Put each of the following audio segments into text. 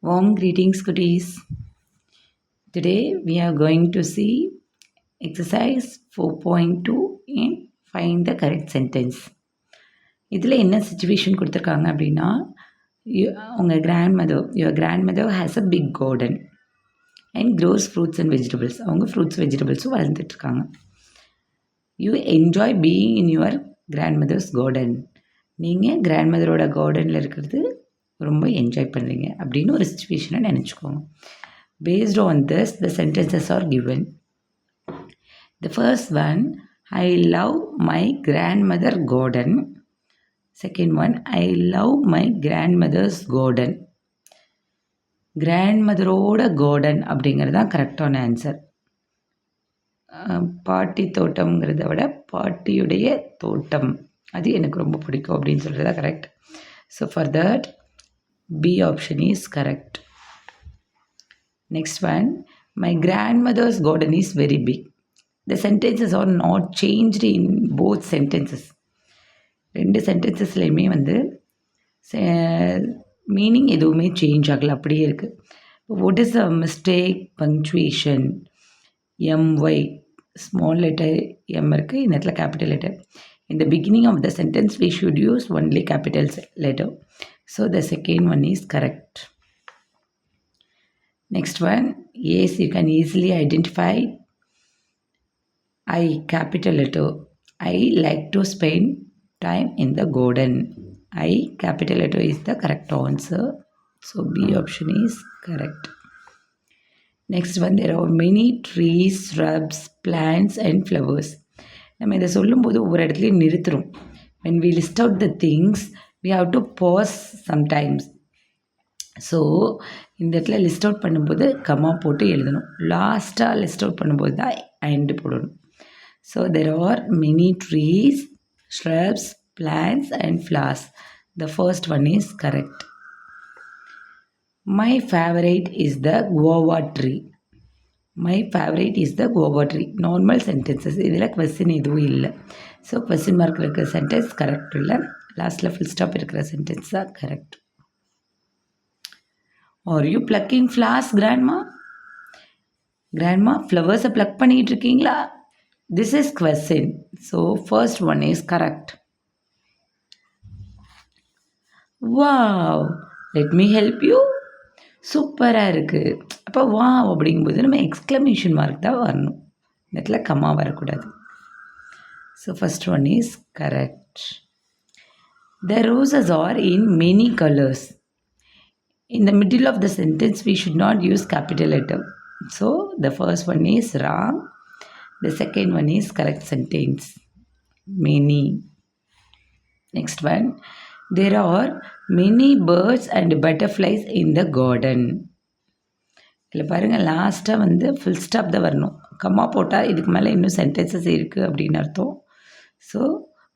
Warm greetings, goodies. Today we are going to see exercise 4.2 and find the correct sentence. இதில் என்ன situation கொடுத்துருக்காங்க அப்படின்னா, உங்கள் your grandmother has a big garden and grows fruits and vegetables. அவங்க fruits வெஜிடபிள்ஸும் வளர்ந்துட்டுருக்காங்க. You enjoy being in your grandmother's garden. நீங்கள் கிராண்ட்மதரோட கார்டனில் இருக்கிறது ரொம்ப என்ஜாய் பண்ணுறீங்க அப்படின்னு ஒரு சுச்சுவேஷனை நினச்சிக்கோங்க. Based on this, the sentences are given. The first one, I love my grandmother garden. Second one, I love my grandmother's garden. கிராண்ட்மதரோட கார்டன் அப்படிங்கிறது தான் கரெக்டான ஆன்சர். பாட்டி தோட்டம்ங்கிறத விட பாட்டியுடைய தோட்டம் அது எனக்கு ரொம்ப பிடிக்கும் அப்படின்னு சொல்கிறது தான் correct. So for that B option is correct. Next one, my grandmother's garden is very big. The sentences are not changed in both sentences. ரெண்டு சென்டென்சஸ்லையுமே வந்து மீனிங் எதுவுமே சேஞ்ச் ஆகலை, அப்படியே இருக்குது. What is a mistake? Punctuation. MY small letter M இருக்குது, இந்த இடத்துல capital letter. In the beginning of the sentence we should use only capital letter. So the second one is correct. Next one, yes, you can easily identify. I capital letter. I like to spend time in the garden. I capital letter is the correct answer. So B option is correct. Next one, there are many trees, shrubs, plants and flowers. நம்ம இதை சொல்லும்போது ஒவ்வொரு இடத்துலையும் நிறுத்துகிறோம். when we list out the things we have to pause sometimes. So இந்த இடத்துல list out பண்ணும்போது கம்மா போட்டு எழுதணும். லாஸ்ட்டாக லிஸ்ட் அவுட் பண்ணும்போது தான் அண்ட் போடணும். So there are many trees, shrubs, plants and flowers. The first one is correct. My favorite is the guava tree. My favorite is the guava tree. Normal sentences, இதில் question எதுவும் இல்லை. So question mark இருக்கிற sentence correct இல்லை. லாஸ்ட்டில் full stop இருக்கிற sentence தான் correct. Are you plucking flowers grandma? Grandma ஃப்ளவர்ஸை pluck பண்ணிகிட்டு இருக்கீங்களா? This is question. So first one is correct. Wow, let me help you. சூப்பராக இருக்குது. அப்போ வா அப்படிங்கும்போது நம்ம எக்ஸ்க்ளமேஷன் மார்க் தான் வரணும், இந்த இடத்துல கம்மா வரக்கூடாது. So first one is correct. The roses are in many colours. In the middle of the sentence we should not use capital letter. So the first one is wrong. The second one is correct sentence. Many. Next one, there are many birds and butterflies in the garden. இதில் பாருங்கள், லாஸ்ட்டாக வந்து full stop தான் வரணும். கம்மா போட்டால் இதுக்கு மேலே இன்னும் சென்டென்சஸ் இருக்குது அப்படின்னு அர்த்தம். So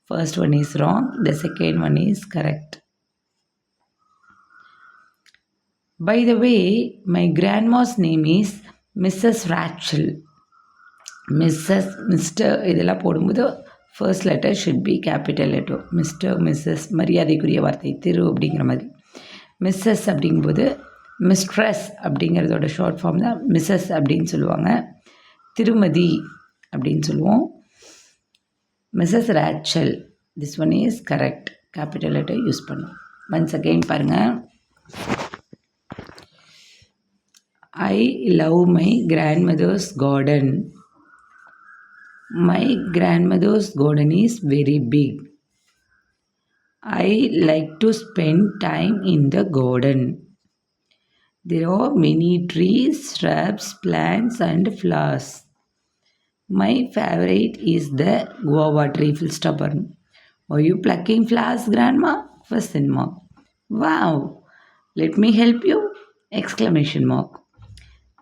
first one is wrong. The second one is correct. By the way, my grandma's name is Mrs. Rachel. Mrs. Mr. இதெல்லாம் போடும்போது first letter should be capital letter. Mister, missus மரியாதைக்குரிய வார்த்தை, திரு அப்படிங்கிற மாதிரி. மிஸ்ஸஸ் அப்படிங்கும்போது மிஸ்ட்ரஸ் அப்படிங்கிறதோட short form தான் Mrs அப்படின்னு சொல்லுவாங்க. திருமதி அப்படின்னு சொல்லுவோம். Missus Rachel. This one is correct. Capital letter use பண்ணும். ஒன்ஸ் அகெயின் பாருங்கள். I love my grandmother's garden. My grandmother's garden is very big. I like to spend time in the garden. There are many trees, shrubs, plants and flowers. My favorite is the guava tree. Full stop. Are you plucking flowers, grandma? Question mark. Wow. Let me help you. Exclamation mark.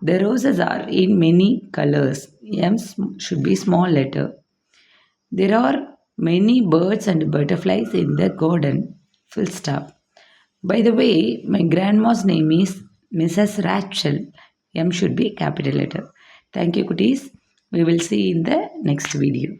The roses are in many colors. M should be small letter. There are many birds and butterflies in the garden. Full stop. By the way, my grandma's name is Mrs. Rachel. M should be capital letter. Thank you, cuties. We will see in the next video.